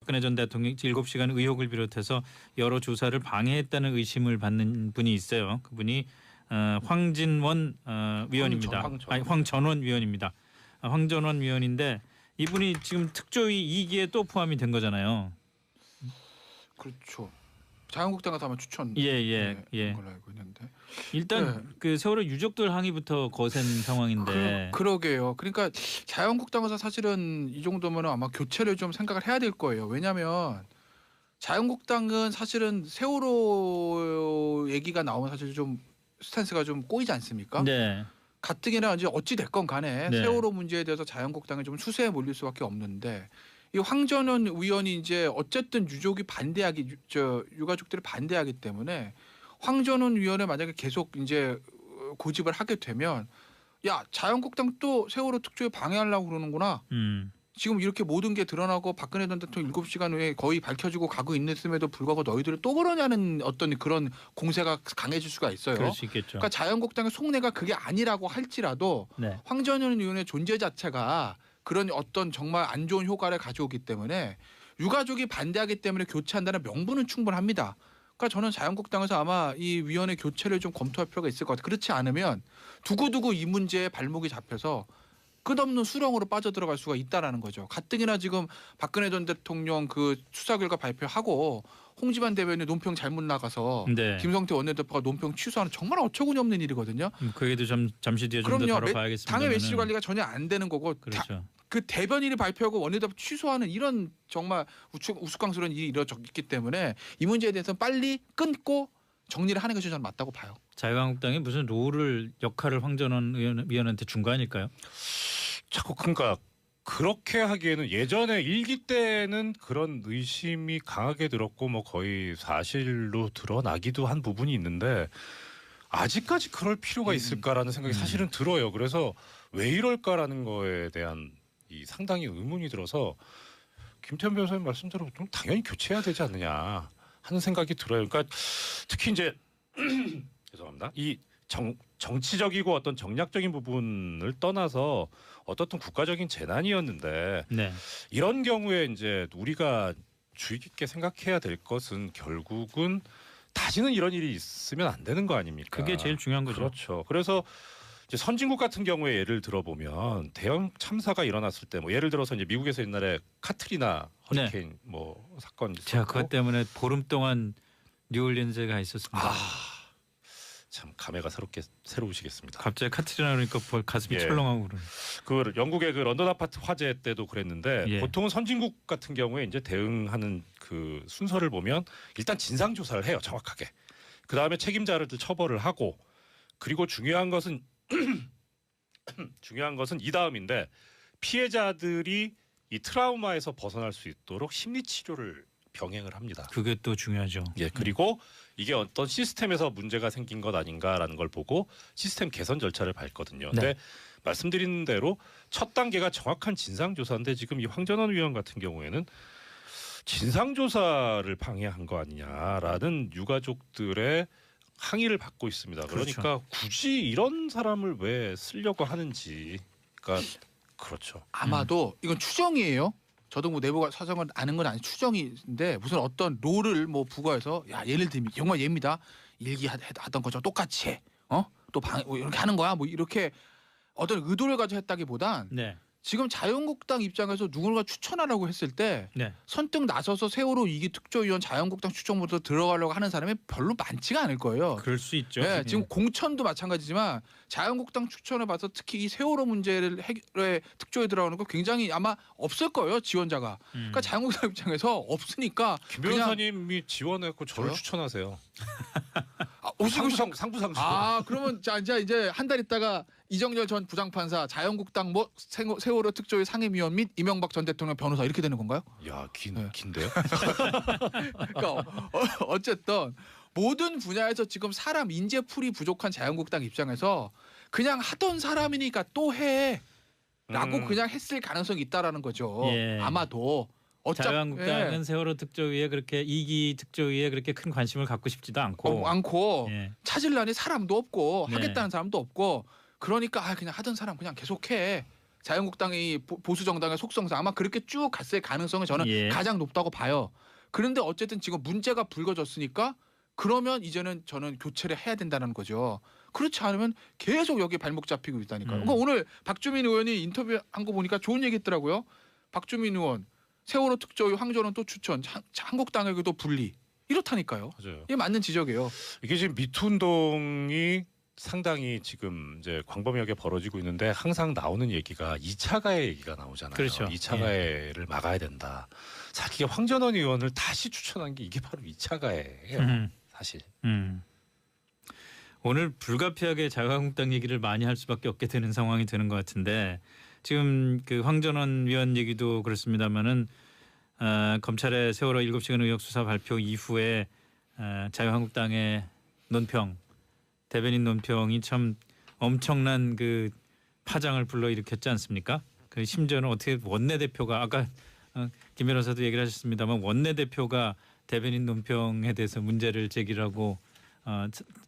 박근혜 전 대통령 7시간 의혹을 비롯해서 여러 조사를 방해했다는 의심을 받는 분이 있어요. 그분이 황진원 위원입니다. 황전원 위원입니다. 황전원 위원인데 이분이 지금 특조위 2기에 또 포함이 된 거잖아요. 그렇죠. 자유한국당에서 아마 추천 예. 걸로 알고 있는데 일단 그 세월호 유족들 항의부터 거센 상황인데 그러게요. 그러니까 자유한국당에서 사실은 이 정도면 아마 교체를 좀 생각을 해야 될 거예요. 왜냐하면 자유한국당은 사실은 세월호 얘기가 나오면 사실 좀 스탠스가 좀 꼬이지 않습니까? 네. 가뜩이나 이제 어찌 됐건 간에 네. 세월호 문제에 대해서 자유한국당이 좀 수세에 몰릴 수밖에 없는데 이 황전원 의원이 이제 어쨌든 유족이 유가족들이 반대하기 때문에 황전원 의원을 만약에 계속 이제 고집을 하게 되면 야 자유한국당 또 세월호 특조위 방해하려고 그러는구나. 지금 이렇게 모든 게 드러나고 박근혜 전 대통령 7시간 후에 거의 밝혀지고 가고 있음에도 불구하고 너희들을 또 그러냐는 어떤 그런 공세가 강해질 수가 있어요. 그럴 수 있겠죠. 그러니까 자유한국당의 속내가 그게 아니라고 할지라도 네. 황전원 의원의 존재 자체가 그런 어떤 정말 안 좋은 효과를 가져오기 때문에 유가족이 반대하기 때문에 교체한다는 명분은 충분합니다. 그러니까 저는 자유한국당에서 아마 이 위원회 교체를 좀 검토할 필요가 있을 것 같아요. 그렇지 않으면 두고두고 이 문제에 발목이 잡혀서 끝없는 수렁으로 빠져들어갈 수가 있다라는 거죠. 가뜩이나 지금 박근혜 전 대통령 그 수사 결과 발표하고 홍지만 대변인 논평 잘못 나가서 네. 김성태 원내대표가 논평 취소하는 정말 어처구니 없는 일이거든요. 그 얘기도 잠시 뒤에 좀 더 다뤄봐야겠습니다. 당의 메시지 관리가 전혀 안 되는 거고 그렇죠. 그 대변인이 발표하고 원내대표 취소하는 이런 정말 우스꽝스러운 일이 이루어졌기 때문에 이 문제에 대해서 빨리 끊고 정리를 하는 것이 저는 맞다고 봐요. 자유한국당이 무슨 역할을 황전원 위원한테 준 거 아닐까요? 자꾸 그러니까 그렇게 하기에는 예전에 1기 때는 그런 의심이 강하게 들었고 뭐 거의 사실로 드러나기도 한 부분이 있는데 아직까지 그럴 필요가 있을까라는 생각이 사실은 들어요. 그래서 왜 이럴까라는 거에 대한 이 상당히 의문이 들어서 김태현 변호사님 말씀대로 좀 당연히 교체해야 되지 않느냐 하는 생각이 들어요. 그러니까 특히 이제 죄송합니다. 이 정치적이고 어떤 정략적인 부분을 떠나서 어떻든 국가적인 재난이었는데 네. 이런 경우에 이제 우리가 주의 깊게 생각해야 될 것은 결국은 다시는 이런 일이 있으면 안 되는 거 아닙니까? 그게 제일 중요한 거죠. 그렇죠. 그래서 이제 선진국 같은 경우에 예를 들어보면 대형 참사가 일어났을 때 뭐 예를 들어서 이제 미국에서 옛날에 카트리나 허리케인 뭐 사건 있었고 제가 그것 때문에 보름 동안 뉴올리언스에 가 있었습니다. 참 감회가 새로우시겠습니다. 갑자기 카트리나 그러니까 가슴이 예. 철렁하고 그러네. 그 영국의 그 런던 아파트 화재 때도 그랬는데 예. 보통은 선진국 같은 경우에 이제 대응하는 그 순서를 보면 일단 진상 조사를 해요, 정확하게. 그 다음에 책임자를 처벌을 하고 그리고 중요한 것은 이 다음인데 피해자들이 이 트라우마에서 벗어날 수 있도록 심리 치료를 병행을 합니다. 그게 또 중요하죠. 예, 그리고 이게 어떤 시스템에서 문제가 생긴 것 아닌가라는 걸 보고 시스템 개선 절차를 밟거든요. 네. 근데 말씀드린 대로 첫 단계가 정확한 진상조사인데 지금 이 황전원 위원 같은 경우에는 진상조사를 방해한 거 아니냐라는 유가족들의 항의를 받고 있습니다. 그렇죠. 그러니까 굳이 이런 사람을 왜 쓰려고 하는지. 그러니까 그렇죠. 아마도 이건 추정이에요. 저도 뭐 내부 사정을 아는 건 아니 추정인데 무슨 어떤 롤을 뭐 부과해서 야 예를 들면 정말 예입니다. 일기 하던 거죠 똑같이 해. 또 이렇게 하는 거야. 뭐 이렇게 어떤 의도를 가지고 했다기보단 네. 지금 자유한국당 입장에서 누군가 추천하라고 했을 때 네. 선뜻 나서서 세월호 2기 특조위원 자유한국당 추천부터 들어가려고 하는 사람이 별로 많지가 않을 거예요. 그럴 수 있죠. 네, 지금 공천도 마찬가지지만 자유한국당 추천을 봐서 특히 이 세월호 문제를 해결에 특조위에 들어가는 거 굉장히 아마 없을 거예요. 지원자가. 그러니까 자유한국당 입장에서 없으니까 김 변호사님이 지원했고 저를 저요? 추천하세요. 상부상조. 그러면 자 이제 한 달 있다가 이정열 전 부장판사 자유한국당 뭐 세월호 특조위 상임위원 및 이명박 전 대통령 변호사 이렇게 되는 건가요? 야, 네. 긴데요? 그러니까 어쨌든 모든 분야에서 지금 사람 인재풀이 부족한 자유한국당 입장에서 그냥 하던 사람이니까 또 해라고 그냥 했을 가능성이 있다라는 거죠. 예. 아마도. 자유한국당은 세월호 특조위에 그렇게 2기 특조위에 그렇게 큰 관심을 갖고 싶지도 않고 예. 찾으려니 사람도 없고 네. 하겠다는 사람도 없고 그러니까 그냥 하던 사람 그냥 계속해 자유한국당이 보수 정당의 속성상 아마 그렇게 쭉 갔을 가능성이 저는 예. 가장 높다고 봐요. 그런데 어쨌든 지금 문제가 불거졌으니까 그러면 이제는 저는 교체를 해야 된다는 거죠. 그렇지 않으면 계속 여기 발목 잡히고 있다니까요. 그러니까 오늘 박주민 의원이 인터뷰한 거 보니까 좋은 얘기 했더라고요. 박주민 의원 세월호 특조위 황전원 또 추천, 한국당에게도 분리 이렇다니까요. 맞아요. 이게 맞는 지적이에요. 이게 지금 미투 운동이 상당히 지금 이제 광범위하게 벌어지고 있는데 항상 나오는 얘기가 2차 가해 얘기가 나오잖아요. 그렇죠. 2차 가해를 막아야 된다. 사실 이게 황전원 의원을 다시 추천한 게 이게 바로 2차 가해예요. 사실. 오늘 불가피하게 자유한국당 얘기를 많이 할 수밖에 없게 되는 상황이 되는 것 같은데 지금 그 황전원 위원 얘기도 그렇습니다만은 검찰의 세월호 7시간 의혹 수사 발표 이후에 자유한국당의 논평 대변인 논평이 참 엄청난 그 파장을 불러일으켰지 않습니까? 그 심지어는 어떻게 원내대표가 아까 김 변호사도 얘기를 하셨습니다만 원내대표가 대변인 논평에 대해서 문제를 제기하고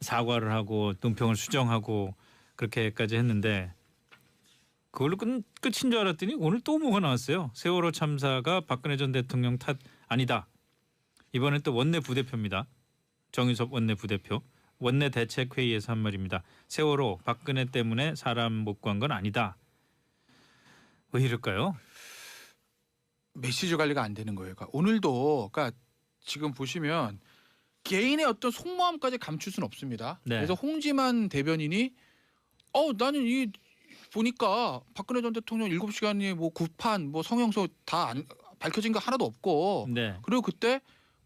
사과를 하고 논평을 수정하고 그렇게까지 했는데 그걸로 끝인 줄 알았더니 오늘 또 뭐가 나왔어요. 세월호 참사가 박근혜 전 대통령 탓 아니다. 이번엔 또 원내 부대표입니다. 정유섭 원내 부대표. 원내 대책회의에서 한 말입니다. 세월호 박근혜 때문에 사람 못 구한 건 아니다. 왜 이럴까요? 메시지 관리가 안 되는 거예요. 그러니까 오늘도 그러니까 지금 보시면 개인의 어떤 속마음까지 감출 수는 없습니다. 네. 그래서 홍지만 대변인이 나는 이 보니까 박근혜 전 대통령 7시간이 뭐 구판 뭐 성형서 다 밝혀진 거 하나도 없고 네. 그리고 그때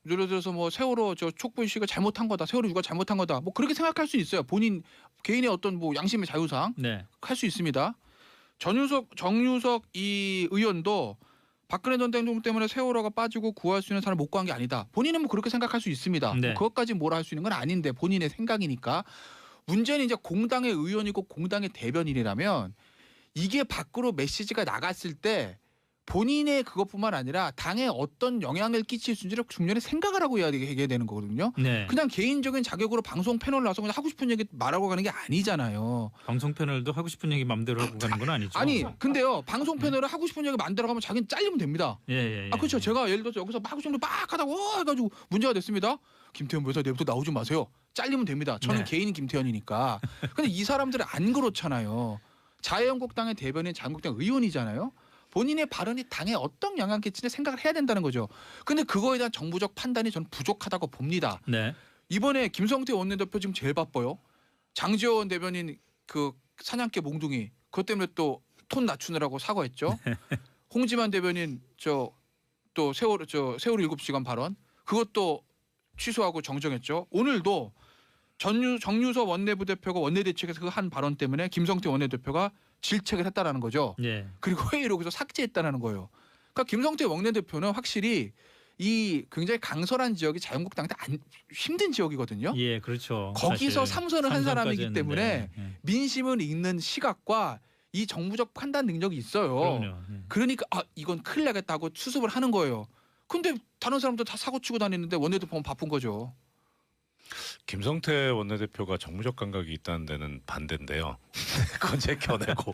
예를 들어서 뭐 세월호 저 촉분 씨가 잘못한 거다. 세월호 유가 잘못한 거다. 뭐 그렇게 생각할 수 있어요. 본인 개인의 어떤 뭐 양심의 자유상 네. 할 수 있습니다. 정유석 이 의원도 박근혜 전 대통령 때문에 세월호가 빠지고 구할 수 있는 사람 못 구한 게 아니다. 본인은 뭐 그렇게 생각할 수 있습니다. 네. 뭐 그것까지 뭐라 할 수 있는 건 아닌데 본인의 생각이니까. 문제는 이제 공당의 의원이고 공당의 대변인이라면 이게 밖으로 메시지가 나갔을 때 본인의 그것뿐만 아니라 당에 어떤 영향을 끼칠 수 있는지를 중년에 생각을 하고 해야 되는 거거든요. 네. 그냥 개인적인 자격으로 방송 패널 나서 그냥 하고 싶은 얘기 말하고 가는 게 아니잖아요. 방송 패널도 하고 싶은 얘기 마음대로 하고 가는 건 아니죠. 아니 근데요 방송 패널을 하고 싶은 얘기 만들어 가면 자기는 잘리면 됩니다. 예. 그렇죠. 제가 예를 들어서 여기서 막 하고 싶은 막 하다가 해가지고 문제가 됐습니다. 김태현 변호사 내부터 나오지 마세요. 잘리면 됩니다. 저는 네. 개인인 김태현이니까. 근데 이 사람들은 안 그렇잖아요. 자유한국당의 대변인 자유한국당 의원이잖아요. 본인의 발언이 당에 어떤 영향을 끼치는 생각을 해야 된다는 거죠. 근데 그거에 대한 정부적 판단이 저는 부족하다고 봅니다. 네. 이번에 김성태 원내대표 지금 제일 바빠요. 장제원 대변인 그 사냥개 몽둥이 그것 때문에 또 톤 낮추느라고 사과했죠. 홍지만 대변인 또 세월호 7시간 발언 그것도 취소하고 정정했죠. 오늘도 정유섭 원내부대표가 원내대책에서 그 한 발언 때문에 김성태 원내대표가 질책을 했다라는 거죠. 예. 그리고 회의를 여기서 삭제했다라는 거예요. 그러니까 김성태 원내대표는 확실히 이 굉장히 강설한 지역이 자유한국당한테 힘든 지역이거든요. 예, 그렇죠. 거기서 사실 삼선을 한 사람이기 삼선까지 때문에 했는데. 민심을 읽는 시각과 이 정부적 판단 능력이 있어요. 그럼요. 그러니까 이건 큰일 나겠다고 수습을 하는 거예요. 근데 다른 사람들 다 사고 치고 다니는데 원내대표는 바쁜 거죠. 김성태 원내대표가 정무적 감각이 있다는 데는 반대인데요. 그건 제 견해고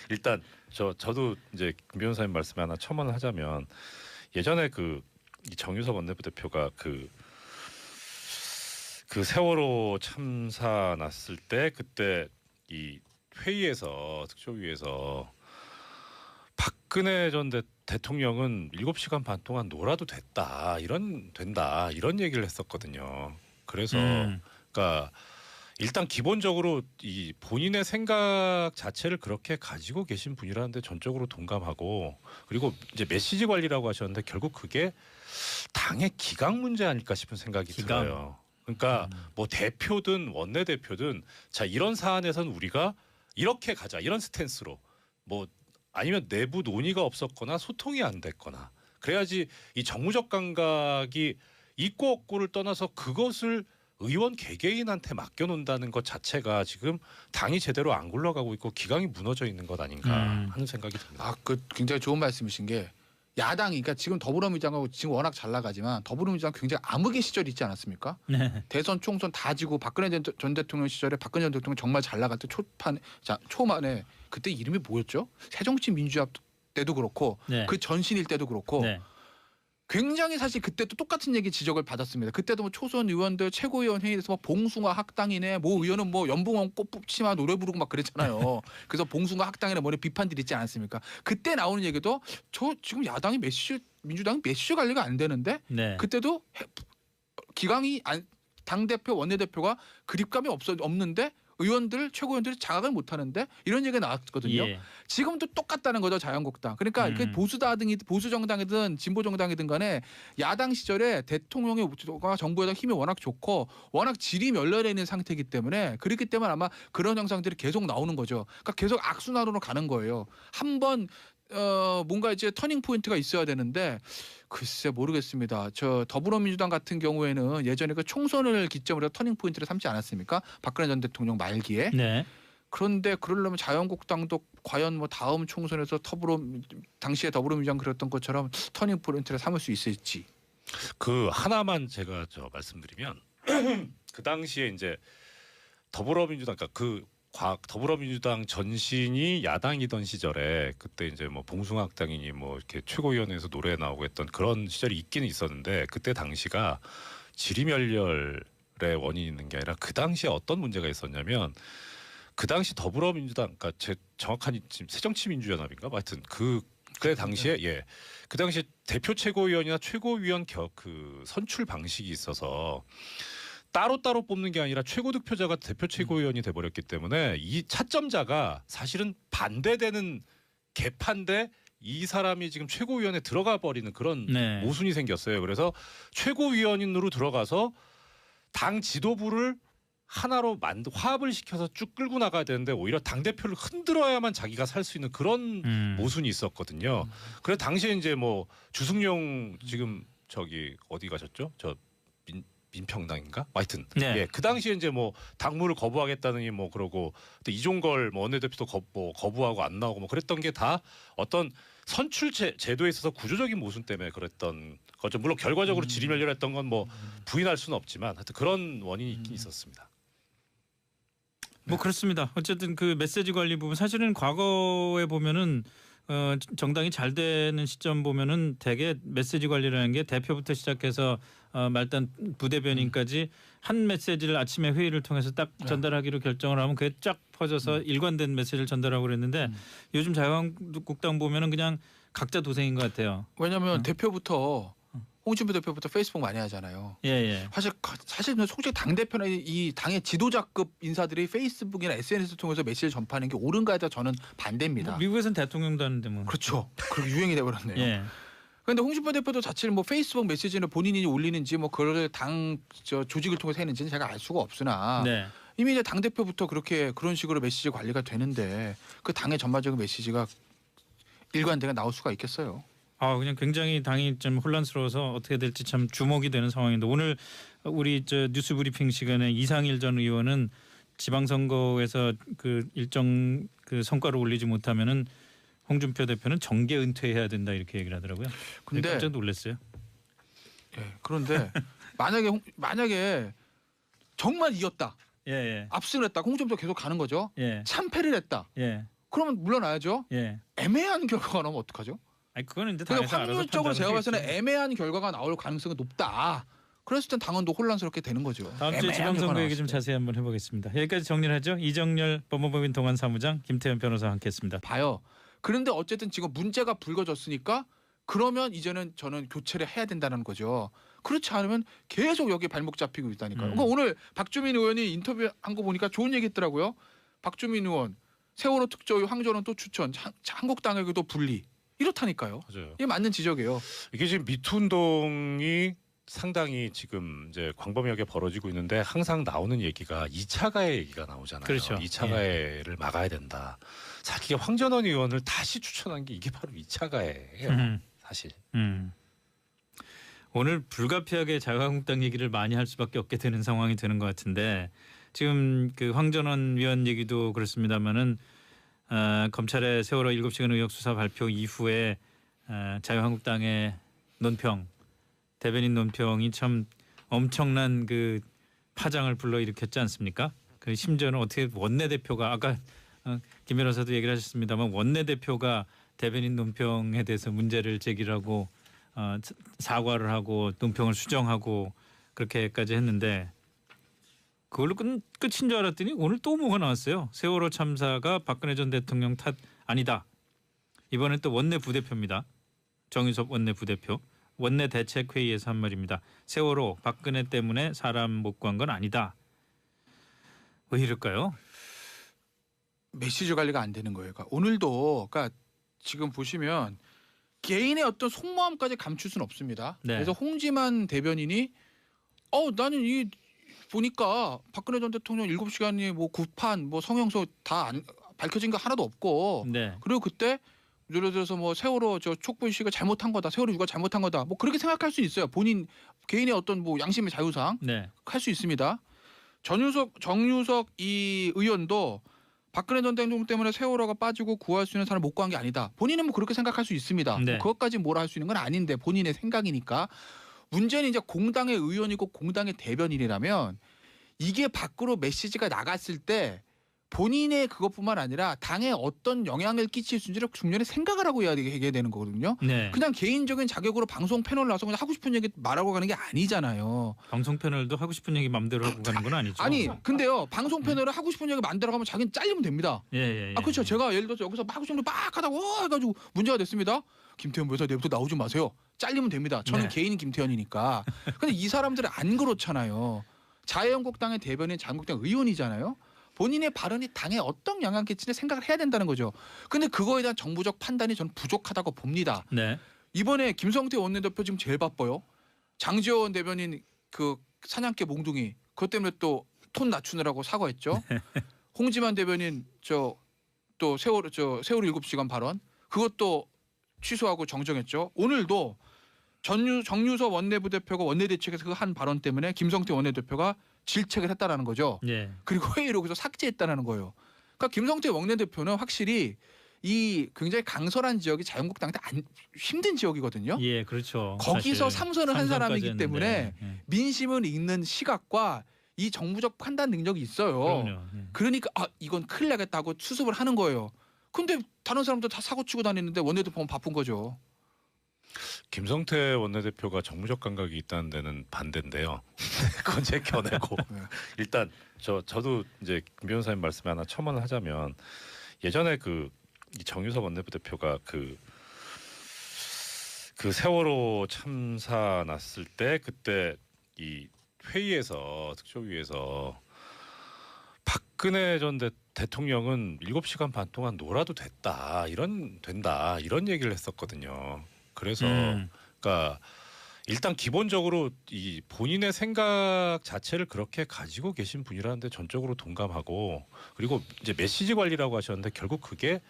일단 저도 이제 김 변호사님 말씀에 하나 첨언을 하자면 예전에 이 정유섭 원내부대표가 그 세월호 참사 났을 때 그때 이 회의에서 특조위에서 박근혜 전 대통령은 7시간 반 동안 놀아도 된다 이런 얘기를 했었거든요. 그래서 그러니까 일단 기본적으로 이 본인의 생각 자체를 그렇게 가지고 계신 분이라는데 전적으로 동감하고 그리고 이제 메시지 관리라고 하셨는데 결국 그게 당의 기강 문제 아닐까 싶은 생각이 들어요. 그러니까 뭐 대표든 원내대표든 자 이런 사안에서는 우리가 이렇게 가자 이런 스탠스로 뭐 아니면 내부 논의가 없었거나 소통이 안 됐거나 그래야지 이 정무적 감각이 있고 없고를 떠나서 그것을 의원 개개인한테 맡겨놓는다는 것 자체가 지금 당이 제대로 안 굴러가고 있고 기강이 무너져 있는 것 아닌가 하는 생각이 듭니다. 그 굉장히 좋은 말씀이신 게 야당이 그러니까 지금 더불어민주당하고 지금 워낙 잘 나가지만 더불어민주당 굉장히 암흑의 시절이 있지 않았습니까? 네. 대선 총선 다 지고 박근혜 전 대통령 시절에 박근혜 전 대통령 정말 잘 나갈 때 초반에 그때 이름이 뭐였죠? 새정치민주화 때도 그렇고 네. 그 전신일 때도 그렇고 네. 굉장히 사실 그때도 똑같은 얘기 지적을 받았습니다. 그때도 뭐 초선 의원들 최고위원 회의에서 뭐 봉숭아 학당이네, 뭐 의원은 뭐 연봉 꽃 뽑지마 노래 부르고 막 그랬잖아요. 그래서 봉숭아 학당이네 뭐 이런 비판들이 있지 않았습니까? 그때 나오는 얘기도 저 지금 야당이 민주당이 메시지 관리가 안 되는데 네. 그때도 기강이 당 대표 원내대표가 그립감이 없는데 의원들 최고위원들이 장악을 못하는데 이런 얘기가 나왔거든요. 예. 지금도 똑같다는 거죠 자유한국당. 그러니까 그 보수 정당이든 진보 정당이든 간에 야당 시절에 대통령의 정부에다 힘이 워낙 좋고 워낙 질이 멸렬해 있는 상태이기 때문에 그렇기 때문에 아마 그런 현상들이 계속 나오는 거죠. 그러니까 계속 악순환으로 가는 거예요. 한번 뭔가 이제 터닝 포인트가 있어야 되는데 글쎄 모르겠습니다. 저 더불어민주당 같은 경우에는 예전에 그 총선을 기점으로 터닝 포인트를 삼지 않았습니까? 박근혜 전 대통령 말기에. 네. 그런데 그러려면 자유한국당도 과연 뭐 다음 총선에서 당시에 더불어민주당 그랬던 것처럼 터닝 포인트를 삼을 수 있을지. 그 하나만 제가 말씀드리면 그 당시에 이제 더불어민주당 그러니까 더불어민주당 전신이 야당이던 시절에 그때 이제 뭐 봉숭아학당이니 뭐 이렇게 최고위원회에서 노래 나오고 했던 그런 시절이 있기는 있었는데 그때 당시가 지리멸렬의 원인이 있는 게 아니라 그 당시에 어떤 문제가 있었냐면 그 당시 더불어민주당 그러니까 제 정확한 지금 새정치민주연합인가 하여튼 그때 당시에 그 당시 대표 최고위원이나 최고위원 그 선출 방식이 있어서 따로따로 뽑는 게 아니라 최고 득표자가 대표 최고위원이 돼버렸기 때문에 이 차점자가 사실은 반대되는 개판데 이 사람이 지금 최고위원에 들어가 버리는 그런 네. 모순이 생겼어요. 그래서 최고위원으로 들어가서 당 지도부를 하나로 화합을 시켜서 쭉 끌고 나가야 되는데 오히려 당대표를 흔들어야만 자기가 살 수 있는 그런 모순이 있었거든요. 그래서 당시에 이제 뭐 주승용 지금 어디 가셨죠? 민평당인가? 하여튼 네. 그 당시에 이제 뭐 당무를 거부하겠다느니 뭐 그러고 또 이종걸 뭐 원내대표도 거부하고 안 나오고 뭐 그랬던 게 다 어떤 선출 제도에 있어서 구조적인 모순 때문에 그랬던 거죠. 물론 결과적으로 지리멸렬했던 건 뭐 부인할 수는 없지만 하여튼 그런 원인이 있긴 있었습니다. 뭐 그렇습니다. 어쨌든 그 메시지 관리 부분 사실은 과거에 보면은 정당이 잘 되는 시점 보면은 대개 메시지 관리라는 게 대표부터 시작해서 말단 부대변인까지 한 메시지를 아침에 회의를 통해서 딱 전달하기로 결정을 하면 그게 쫙 퍼져서 일관된 메시지를 전달하고 그랬는데 요즘 자유한국당 보면은 그냥 각자 도생인 것 같아요. 왜냐하면 대표부터 홍준표 대표부터 페이스북 많이 하잖아요. 예. 사실 솔직히 당 대표나 이 당의 지도자급 인사들이 페이스북이나 SNS를 통해서 메시지를 전파하는 게 옳은가에 대해 저는 반대입니다. 뭐 미국에서는 대통령도 하는데 뭐. 그렇죠. 그렇게 유행이 돼버렸네요. 예. 그런데 홍준표 대표도 자체는 뭐 페이스북 메시지는 본인이 올리는지 뭐 그걸 당 조직을 통해서 했는지는 제가 알 수가 없으나 네. 이미 이제 당 대표부터 그런 식으로 메시지 관리가 되는데 그 당의 전반적인 메시지가 일관되게 나올 수가 있겠어요. 그냥 굉장히 당이 좀 혼란스러워서 어떻게 될지 참 주목이 되는 상황인데 오늘 우리 뉴스 브리핑 시간에 이상일 전 의원은 지방선거에서 그 일정 그 성과를 올리지 못하면은 홍준표 대표는 정계 은퇴해야 된다 이렇게 얘기를 하더라고요. 근데 깜짝 놀랐어요. 예. 그런데 만약에 정말 이겼다. 예. 압승을 했다. 홍준표 계속 가는 거죠. 예. 참패를 했다. 예. 그러면 물러나야죠. 예. 애매한 결과가 나오면 어떡하죠? 아니 그거는 이제 그러니까 당에서 알아서 확률적으로 제가 봤을 때는 판단하겠지. 애매한 결과가 나올 가능성이 높다. 그랬을 땐 당원도 혼란스럽게 되는 거죠. 다음 주에 지방선거 얘기 좀 자세히 한번 해보겠습니다. 여기까지 정리를 하죠. 이정열 법무법인 동안사무장 김태현 변호사와 함께했습니다. 봐요. 그런데 어쨌든 지금 문제가 불거졌으니까 그러면 이제는 저는 교체를 해야 된다는 거죠. 그렇지 않으면 계속 여기 발목 잡히고 있다니까요. 그러니까 오늘 박주민 의원이 인터뷰한 거 보니까 좋은 얘기 있더라고요. 박주민 의원 세월호 특조위 황전원 또 추천 한국당에게도 분리 이렇다니까요. 맞아요. 이게 맞는 지적이에요. 이게 지금 미투 운동이 상당히 지금 이제 광범위하게 벌어지고 있는데 항상 나오는 얘기가 2차 가해 얘기가 나오잖아요. 그렇죠. 2차 가해를 막아야 된다. 사실 황전원 의원을 다시 추천한 게 이게 바로 2차 가해예요. 사실. 오늘 불가피하게 자유한국당 얘기를 많이 할 수밖에 없게 되는 상황이 되는 것 같은데 지금 그 황전원 위원 얘기도 그렇습니다만은 검찰의 세월호 7시간 의혹 수사 발표 이후에 자유한국당의 논평 대변인 논평이 참 엄청난 그 파장을 불러일으켰지 않습니까? 그 심지어는 어떻게 원내대표가 아까 김 변호사도 얘기를 하셨습니다만 원내대표가 대변인 논평에 대해서 문제를 제기하고 사과를 하고 논평을 수정하고 그렇게까지 했는데 그걸로 끝인 줄 알았더니 오늘 또 뭐가 나왔어요. 세월호 참사가 박근혜 전 대통령 탓 아니다. 이번엔 또 원내 부대표입니다. 정유섭 원내 부대표. 원내 대책회의에서 한 말입니다. 세월호 박근혜 때문에 사람 못 구한 건 아니다. 왜 이럴까요? 메시지 관리가 안 되는 거예요. 그러니까 오늘도 그러니까 지금 보시면 개인의 어떤 속마음까지 감출 수는 없습니다. 네. 그래서 홍지만 대변인이 나는 이 보니까 박근혜 전 대통령 7시간이 뭐 구판 뭐 성형서 다 밝혀진 거 하나도 없고 네. 그리고 그때 예를 들어서 뭐 세월호 저 촉분 씨가 잘못한 거다. 세월호 유가 잘못한 거다. 뭐 그렇게 생각할 수 있어요. 본인 개인의 어떤 뭐 양심의 자유상 네. 할 수 있습니다. 정유석 이 의원도 박근혜 전 대통령 때문에 세월호가 빠지고 구할 수 있는 사람을 못 구한 게 아니다. 본인은 뭐 그렇게 생각할 수 있습니다. 네. 뭐 그것까지 뭐라 할 수 있는 건 아닌데 본인의 생각이니까. 문제는 이제 공당의 의원이고 공당의 대변인이라면 이게 밖으로 메시지가 나갔을 때 본인의 그것뿐만 아니라 당에 어떤 영향을 끼칠 수 있는지를 중년에 생각을 하고 해야 되는 거거든요. 네. 그냥 개인적인 자격으로 방송 패널 나와서 그냥 하고 싶은 얘기 말하고 가는 게 아니잖아요. 방송 패널도 하고 싶은 얘기 마음대로 하고 가는 건 아니죠. 아니 근데요 방송 패널을 하고 싶은 얘기 만들어 가면 자기는 잘리면 됩니다. 예. 그렇죠. 제가 예를 들어서 여기서 막 하고 싶은 막 하다가 해가지고 문제가 됐습니다. 김태현 변호사 내부터 나오지 마세요. 잘리면 됩니다. 저는 네. 개인 김태현이니까. 근데 이 사람들은 안 그렇잖아요. 자유한국당의 대변인 자유한국당 의원이잖아요. 본인의 발언이 당에 어떤 영향을 끼치는 생각을 해야 된다는 거죠. 근데 그거에 대한 정부적 판단이 저는 부족하다고 봅니다. 네. 이번에 김성태 원내대표 지금 제일 바빠요. 장지원 대변인 그 사냥개 몽둥이 그것 때문에 또 톤 낮추느라고 사과했죠. 홍지만 대변인 또 세월호 7시간 발언 그것도 취소하고 정정했죠. 오늘도 정유섭 원내부대표가 원내대책에서 그 한 발언 때문에 김성태 원내대표가 질책을 했다라는 거죠. 예. 그리고 회의를 여기서 삭제했다라는 거예요. 그러니까 김성태 원내대표는 확실히 이 굉장히 강설한 지역이 자유한국당한테 힘든 지역이거든요. 예, 그렇죠. 거기서 사실 삼선을 한 사람이기 삼선까지 때문에 했는데, 예. 민심을 읽는 시각과 이 정부적 판단 능력이 있어요. 그럼요. 예. 그러니까 이건 큰일 나겠다고 수습을 하는 거예요. 근데 다른 사람들 다 사고 치고 다니는데 원내대표는 바쁜 거죠. 김성태 원내대표가 정무적 감각이 있다는 데는 반대인데요. 그건 제 견해고 네. 일단 저도 이제 김 변호사님 말씀에 하나 첨언을 하자면 예전에 이 정유섭 원내부대표가 그 세월호 참사 났을 때 그때 이 회의에서 특조위에서 박근혜 전 대통령은 7시간 반 동안 놀아도 된다 이런 얘기를 했었거든요. 그래서 그러니까 일단 기본적으로 이 본인의 생각 자체를 그렇게 가지고 계신 분이라는데 전적으로 동감하고 그리고 이제 메시지 관리라고 하셨는데 결국 그게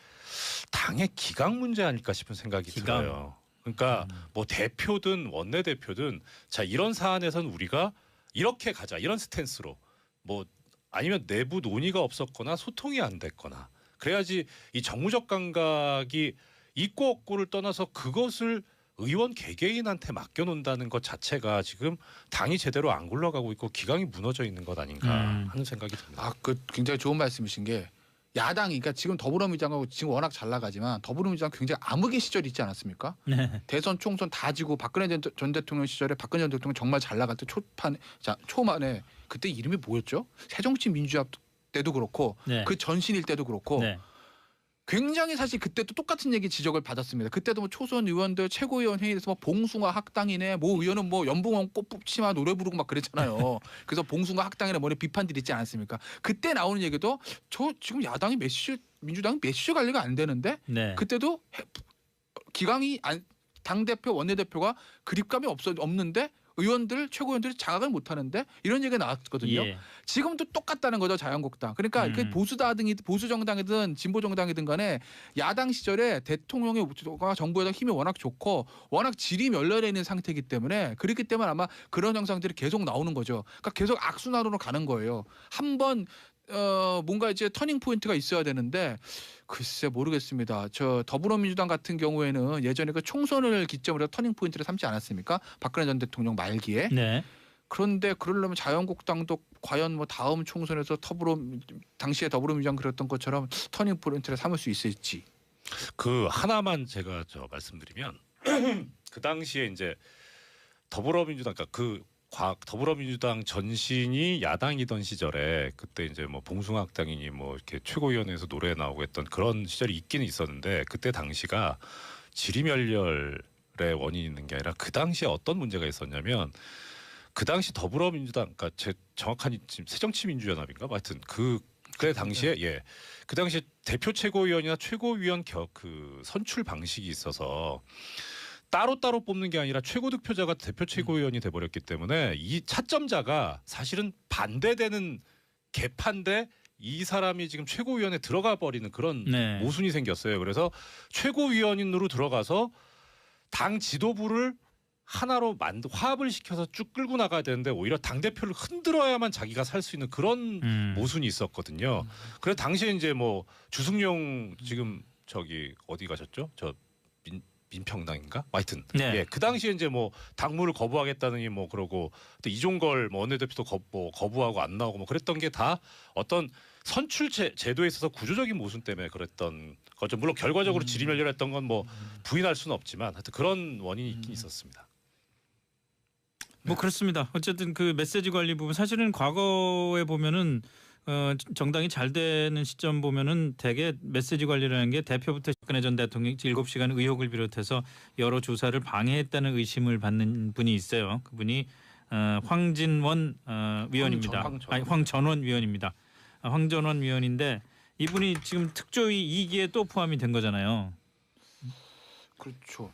당의 기강 문제 아닐까 싶은 생각이 들어요. 그러니까 뭐 대표든 원내대표든 자 이런 사안에선 우리가 이렇게 가자 이런 스탠스로 뭐 아니면 내부 논의가 없었거나 소통이 안 됐거나 그래야지 이 정무적 감각이 있고 없고를 떠나서 그것을 의원 개개인한테 맡겨놓는다는 것 자체가 지금 당이 제대로 안 굴러가고 있고 기강이 무너져 있는 것 아닌가 하는 생각이 듭니다. 그 굉장히 좋은 말씀이신 게 야당이 그러니까 지금 더불어민주당하고 지금 워낙 잘 나가지만 더불어민주당 굉장히 암흑의 시절이 있지 않았습니까? 네. 대선 총선 다 지고 박근혜 전 대통령 시절에 박근혜 전 대통령 정말 잘 나갈 때 초만에 그때 이름이 뭐였죠? 새정치민주연합 때도 그렇고 네. 그 전신일 때도 그렇고 네. 굉장히 사실 그때도 똑같은 얘기 지적을 받았습니다. 그때도 뭐 초선 의원들 최고위원 회의에서 뭐 봉숭아 학당이네, 뭐 의원은 뭐 연봉원 꽃 뽑지마 노래 부르고 막 그랬잖아요. 그래서 봉숭아 학당이네 뭐 이런 비판들이 있지 않았습니까? 그때 나오는 얘기도 지금 야당이 민주당이 메시지 관리가 안 되는데 네. 그때도 기강이 당 대표 원내대표가 그립감이 없는데 의원들 최고위원들이 장악을 못하는데 이런 얘기가 나왔거든요. 예. 지금도 똑같다는 거죠 자유한국당. 그러니까 그 보수 정당이든 진보 정당이든 간에 야당 시절에 대통령의 정부에다 힘이 워낙 좋고 워낙 질이 멸렬해 있는 상태이기 때문에 그렇기 때문에 아마 그런 현상들이 계속 나오는 거죠. 그러니까 계속 악순환으로 가는 거예요. 한번 뭔가 이제 터닝 포인트가 있어야 되는데 글쎄 모르겠습니다. 더불어민주당 같은 경우에는 예전에 그 총선을 기점으로 터닝 포인트를 삼지 않았습니까? 박근혜 전 대통령 말기에. 네. 그런데 그러려면 자유한국당도 과연 뭐 다음 총선에서 당시에 더불어민주당 그랬던 것처럼 터닝 포인트를 삼을 수 있을지. 그 하나만 제가 말씀드리면 그 당시에 이제 더불어민주당 더불어민주당 전신이 야당이던 시절에 그때 이제 뭐 봉숭아학당이니 뭐 이렇게 최고위원회에서 노래 나오고 했던 그런 시절이 있기는 있었는데 그때 당시가 지리멸렬의 원인이 있는 게 아니라 그 당시에 어떤 문제가 있었냐면 그 당시 더불어민주당 그러니까 정확한 지금 새정치민주연합인가 하여튼 그때 당시에 그 당시에 대표 최고위원이나 최고위원 그 선출 방식이 있어서 따로따로 뽑는 게 아니라 최고 득표자가 대표 최고위원이 돼버렸기 때문에 이 차점자가 사실은 반대되는 개파인데 이 사람이 지금 최고위원에 들어가 버리는 그런 모순이 생겼어요. 그래서 최고위원으로 들어가서 당 지도부를 하나로 화합을 시켜서 쭉 끌고 나가야 되는데 오히려 당대표를 흔들어야만 자기가 살 수 있는 그런 모순이 있었거든요. 그래서 당시에 이제 뭐 주승용 지금 어디 가셨죠? 민평당인가? 하여튼 그 당시에 이제 뭐 당무를 거부하겠다느니 뭐 그러고 또 이종걸 뭐 원내대표도 거부하고 안 나오고 뭐 그랬던 게 다 어떤 선출 제도에 있어서 구조적인 모순 때문에 그랬던 거죠. 물론 결과적으로 지리멸렬했던 건 뭐 부인할 수는 없지만 하여튼 그런 원인이 있긴 있었습니다. 뭐 그렇습니다. 어쨌든 그 메시지 관리 부분 사실은 과거에 보면은 정당이 잘 되는 시점 보면은 대개 메시지 관리라는 게 대표부터 박근혜 전 대통령 7시간 의혹을 비롯해서 여러 조사를 방해했다는 의심을 받는 분이 있어요. 그분이 황진원 위원입니다. 황전원 위원입니다. 황전원 위원인데 이분이 지금 특조위 2기에 또 포함이 된 거잖아요. 그렇죠.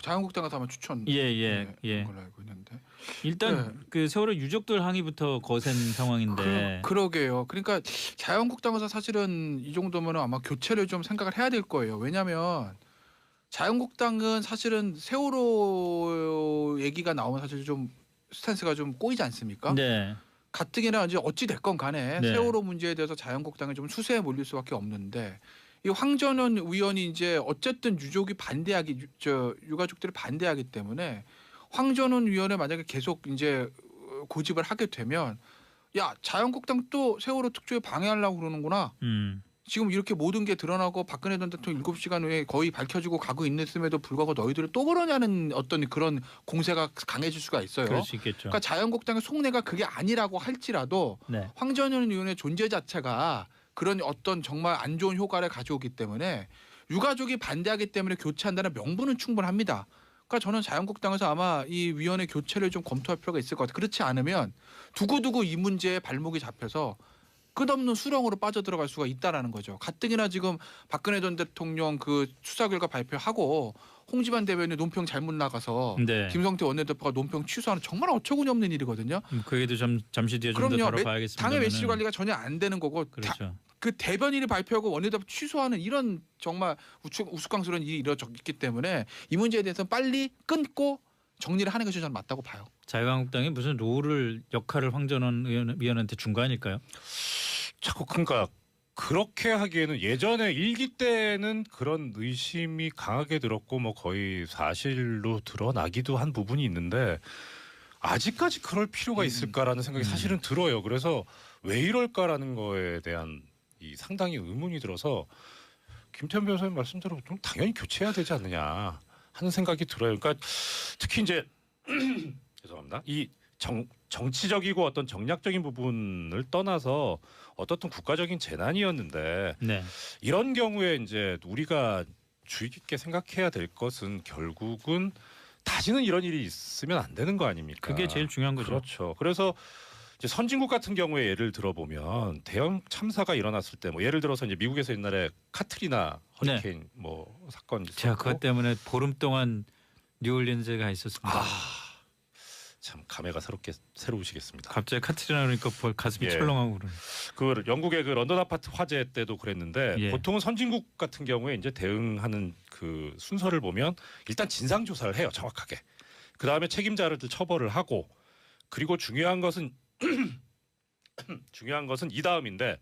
자유한국당에서 아마 추천 걸로 알고 있는데 일단 그 세월호 유족들 항의부터 거센 상황인데 그러게요. 그러니까 자유한국당에서 사실은 이 정도면 아마 교체를 좀 생각을 해야 될 거예요. 왜냐하면 자유한국당은 사실은 세월호 얘기가 나오면 사실 좀 스탠스가 좀 꼬이지 않습니까? 네. 가뜩이나 이제 어찌 됐건 간에 세월호 문제에 대해서 자유한국당이 좀 수세에 몰릴 수밖에 없는데 이 황전원 의원이 이제 어쨌든 유가족들이 반대하기 때문에 황전원 의원을 만약에 계속 이제 고집을 하게 되면 야 자유한국당 또 세월호 특조위 방해하려고 그러는구나. 지금 이렇게 모든 게 드러나고 박근혜 전 대통령 7시간 후에 거의 밝혀지고 가고 있음에도 불구하고 너희들은 또 그러냐는 어떤 그런 공세가 강해질 수가 있어요. 그럴 수 있겠죠. 그러니까 자유한국당의 속내가 그게 아니라고 할지라도 황전원 의원의 존재 자체가 그런 어떤 정말 안 좋은 효과를 가져오기 때문에 유가족이 반대하기 때문에 교체한다는 명분은 충분합니다. 그러니까 저는 자유한국당에서 아마 이 위원회 교체를 좀 검토할 필요가 있을 것 같아요. 그렇지 않으면 두고두고 이 문제에 발목이 잡혀서 끝없는 수렁으로 빠져들어갈 수가 있다라는 거죠. 가뜩이나 지금 박근혜 전 대통령 그 수사 결과 발표하고 홍지만 대변인 논평 잘못 나가서 김성태 원내대표가 논평 취소하는 정말 어처구니 없는 일이거든요. 그 얘기도 잠시 뒤에 좀 더 다뤄봐야겠습니다. 당의 메시지 관리가 전혀 안 되는 거고 그렇죠. 그 대변인이 발표하고 원내대표 취소하는 이런 정말 우스꽝스러운 일이 이루어졌기 때문에 이 문제에 대해서 빨리 끊고 정리를 하는 것이 저는 맞다고 봐요. 자유한국당이 무슨 역할을 황전원 위원한테 준 거 아닐까요? 자꾸 그러니까 그렇게 하기에는 예전에 1기 때는 그런 의심이 강하게 들었고 뭐 거의 사실로 드러나기도 한 부분이 있는데 아직까지 그럴 필요가 있을까라는 생각이 사실은 들어요. 그래서 왜 이럴까라는 거에 대한 이 상당히 의문이 들어서 김태현 변호사님 말씀대로 좀 당연히 교체해야 되지 않느냐 하는 생각이 들어요. 그러니까 특히 이제 죄송합니다. 이 정치적이고 어떤 정략적인 부분을 떠나서 어떻든 국가적인 재난이었는데 이런 경우에 이제 우리가 주의 깊게 생각해야 될 것은 결국은 다시는 이런 일이 있으면 안 되는 거 아닙니까? 그게 제일 중요한 거죠. 그렇죠. 그래서 이제 선진국 같은 경우에 예를 들어보면 대형 참사가 일어났을 때 뭐 예를 들어서 이제 미국에서 옛날에 카트리나 허리케인 뭐 사건 있었고 제가 그것 때문에 보름 동안 뉴올리언스에 가 있었습니다. 참 감회가 새로우시겠습니다. 갑자기 카트리나 그러니까 가슴이 철렁하고 그러네. 그 영국의 그 런던 아파트 화재 때도 그랬는데 보통은 선진국 같은 경우에 이제 대응하는 그 순서를 보면 일단 진상 조사를 해요, 정확하게. 그 다음에 책임자를 처벌을 하고 그리고 중요한 것은 이 다음인데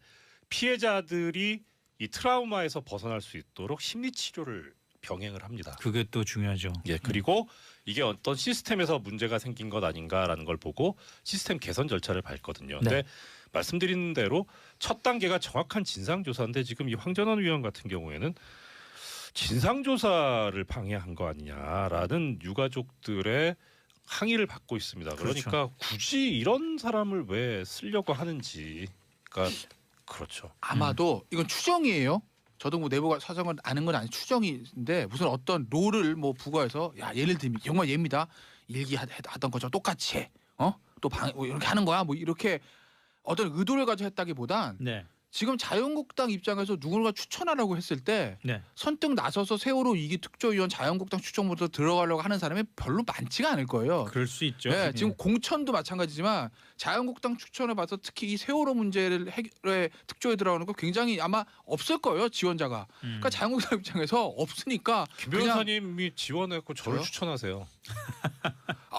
피해자들이 이 트라우마에서 벗어날 수 있도록 심리 치료를 병행을 합니다. 그게 또 중요하죠. 예, 그리고 이게 어떤 시스템에서 문제가 생긴 것 아닌가라는 걸 보고 시스템 개선 절차를 밟거든요. 근데 말씀드린 대로 첫 단계가 정확한 진상조사인데 지금 이 황전원 위원 같은 경우에는 진상조사를 방해한 거 아니냐라는 유가족들의 항의를 받고 있습니다. 그러니까 그렇죠. 굳이 이런 사람을 왜 쓰려고 하는지가 그렇죠. 아마도 이건 추정이에요. 저도 뭐 내부 사정을 아는 건 아니 추정인데 무슨 어떤 롤을 뭐 부과해서 야 예를 들면 정말 얘입니다. 일기 하던 것처럼 똑같이 해. 또 방 이렇게 하는 거야. 뭐 이렇게 어떤 의도를 가지고 했다기보단 네. 지금 자유한국당 입장에서 누군가 추천하라고 했을 때 네. 선뜻 나서서 세월호 2기 특조위원 자유한국당 추천부터 들어가려고 하는 사람이 별로 많지가 않을 거예요. 그럴 수 있죠. 네, 지금 공천도 마찬가지지만 자유한국당 추천을 봐서 특히 이 세월호 문제를 해결에 특조에 들어가는 거 굉장히 아마 없을 거예요 지원자가. 그러니까 자유한국당 입장에서 없으니까 김 변호사님이 지원했고 저를 저요? 추천하세요.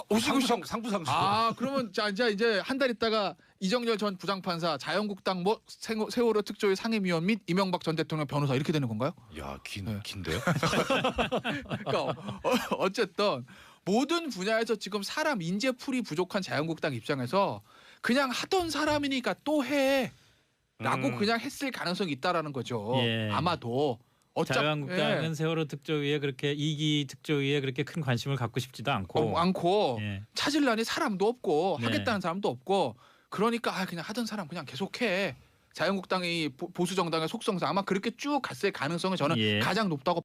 오시고 상부상조. 그러면 자 이제 한 달 있다가 이정열 전 부장판사 자유한국당 뭐 세월호 특조위 상임위원 및 이명박 전 대통령 변호사 이렇게 되는 건가요? 야, 네. 긴데요? 그러니까 어쨌든 모든 분야에서 지금 사람 인재풀이 부족한 자유한국당 입장에서 그냥 하던 사람이니까 또 해라고 그냥 했을 가능성이 있다라는 거죠. 예. 아마도 자유한국당은 예. 세월호 특조위에 그렇게 2기 특조위에 그렇게 큰 관심을 갖고 싶지도 않고 않고 예. 찾으려니 사람도 없고 네. 하겠다는 사람도 없고 그러니까 그냥 하던 사람 그냥 계속해. 자유한국당이 보수 정당의 속성상 아마 그렇게 쭉 갔을 가능성이 저는 예. 가장 높다고